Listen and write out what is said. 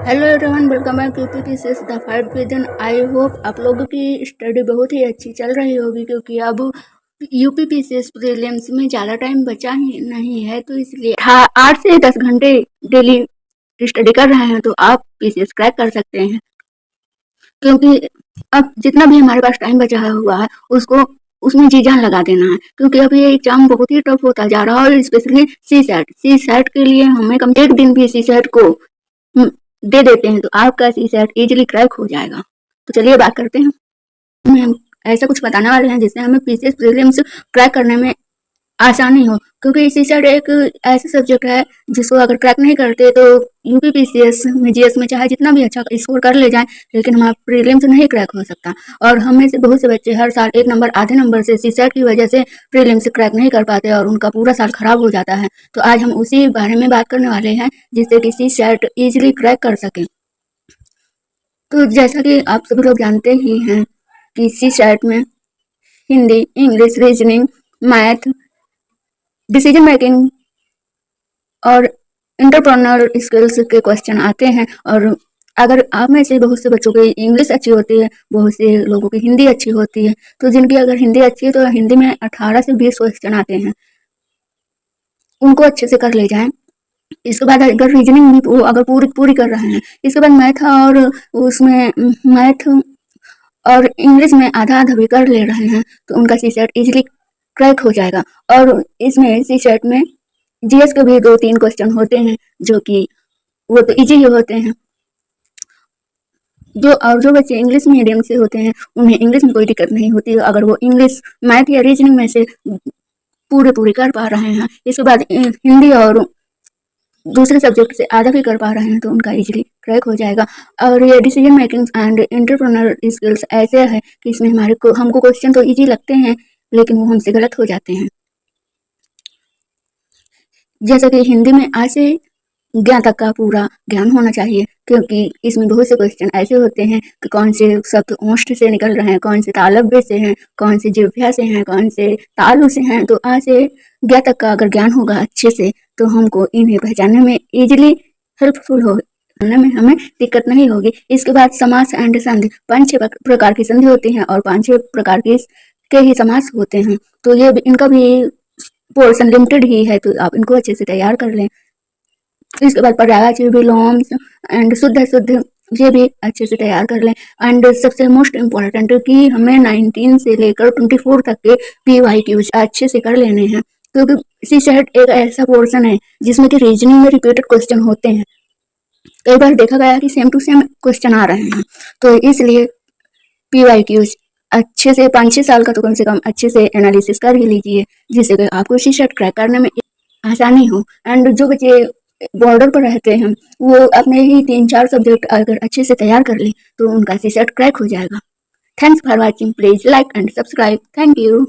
Hello everyone, welcome back UP TCS the fight vision. I hope आप लोगों की study बहुत ही अच्छी चल रही होगी, क्योंकि अब यूपी पीसीएस प्रीलिम्स में ज़्यादा टाइम बचा ही नहीं है। तो इसलिए 8 से 10 घंटे डेली स्टडी कर रहे हैं तो आप पीसीएस क्रैक कर सकते हैं। क्योंकि अब जितना भी हमारे पास टाइम बचा हुआ है उसको उसमें जी जान लगा देना है, क्योंकि अब ये एग्जाम बहुत ही टफ होता जा रहा है। और स्पेशली सी सेट के लिए हमें कम एक दिन भी सी सेट को दे देते हैं तो आपका सी सेट इजिली क्रैक हो जाएगा। तो चलिए बात करते हैं। हम ऐसा कुछ बताने वाले हैं जिससे हमें पीसीएस प्रीलिम्स क्रैक करने में आसानी हो, क्योंकि सी सेट एक ऐसा सब्जेक्ट है जिसको अगर क्रैक नहीं करते तो यूपी पीसीएस में जीएस में चाहे जितना भी अच्छा स्कोर कर ले जाए, लेकिन हमारा प्रीलिम्स नहीं क्रैक हो सकता। और हम में से बहुत से बच्चे हर साल 1 नंबर आधे नंबर से सी सेट की वजह से प्रीलिम्स क्रैक नहीं कर पाते और उनका पूरा साल खराब हो जाता है। तो आज हम उसी बारे में बात करने वाले हैं जिससे कि सी सेट ईजिली क्रैक कर सकें। तो जैसा कि आप सभी लोग जानते ही हैं कि सी सेट में Hindi, English, reasoning, math, decision making और इंटरपर्सनल स्किल्स के क्वेश्चन आते हैं। और अगर आप में से बहुत से बच्चों की इंग्लिश अच्छी होती है, बहुत से लोगों की हिंदी अच्छी होती है, तो जिनकी अगर हिंदी अच्छी है तो हिंदी में 18 से 20 क्वेश्चन आते हैं, उनको अच्छे से कर ले जाएं। इसके बाद अगर रीजनिंग भी वो अगर पूरी कर रहे हैं, इसके बाद मैथ और उसमें मैथ और इंग्लिश में आधा आधा भी कर ले रहे हैं तो उनका सी सेट इजिली क्रैक हो जाएगा। और इसमें सी सेट में जीएस के भी 2-3 क्वेश्चन होते हैं जो कि वो तो इजी ही होते हैं। जो बच्चे इंग्लिश मीडियम से होते हैं उन्हें इंग्लिश में कोई दिक्कत नहीं होती अगर वो इंग्लिश, मैथ या रीजनिंग में से पूरी कर पा रहे हैं। इसके बाद हिंदी और दूसरे सब्जेक्ट से आधा भी कर पा रहे हैं तो उनका इजीली क्रैक हो जाएगा। और ये decision making and entrepreneur skills ऐसे है कि इसमें हमको क्वेश्चन तो इजी लगते हैं लेकिन वो हमसे गलत हो जाते हैं। जैसे कि हिंदी में आ से ज्ञा तक का पूरा ज्ञान होना चाहिए, क्योंकि इसमें बहुत से क्वेश्चन ऐसे होते हैं कि कौन से शब्द ओष्ठ से निकल रहे हैं, कौन से तालव्य से हैं, कौन से जिह्वा से हैं, कौन से तालु से हैं। तो आ से ज्ञा तक का अगर ज्ञान होगा अच्छे से तो हमको इन्हें पहचानने में इजिली हेल्पफुल हो, में हमें दिक्कत नहीं होगी। इसके बाद समास एंड संधि, 5-6 प्रकार की संधि होती हैं और 5-6 प्रकार के ही समास होते हैं। तो ये इनका भी पोर्शन लिमिटेड ही है, तो आप इनको अच्छे से तैयार कर लें। इसके बाद पर्यायवाची, विलोम्स एंड शुद्ध ये भी अच्छे से तैयार कर लें। एंड सबसे मोस्ट इम्पॉर्टेंट कि हमें 19 से लेकर 24 तक के PYQs अच्छे से कर लेने हैं, क्योंकि सी सेट एक ऐसा पोर्शन है जिसमें कि रीजनिंग में रिपीटेड क्वेश्चन होते हैं। कई बार देखा गया कि सेम टू सेम क्वेश्चन आ रहे हैं, तो इसलिए PYQs अच्छे से 5-6 साल का तो कम से कम अच्छे से एनालिसिस कर ही लीजिए, जिससे कि आपको सी सेट क्रैक करने में आसानी हो। एंड जो बच्चे बॉर्डर पर रहते हैं वो अपने ही 3-4 सब्जेक्ट अगर अच्छे से तैयार कर ले तो उनका सी सेट क्रैक हो जाएगा। Thanks for watching, please like and subscribe. Thank you.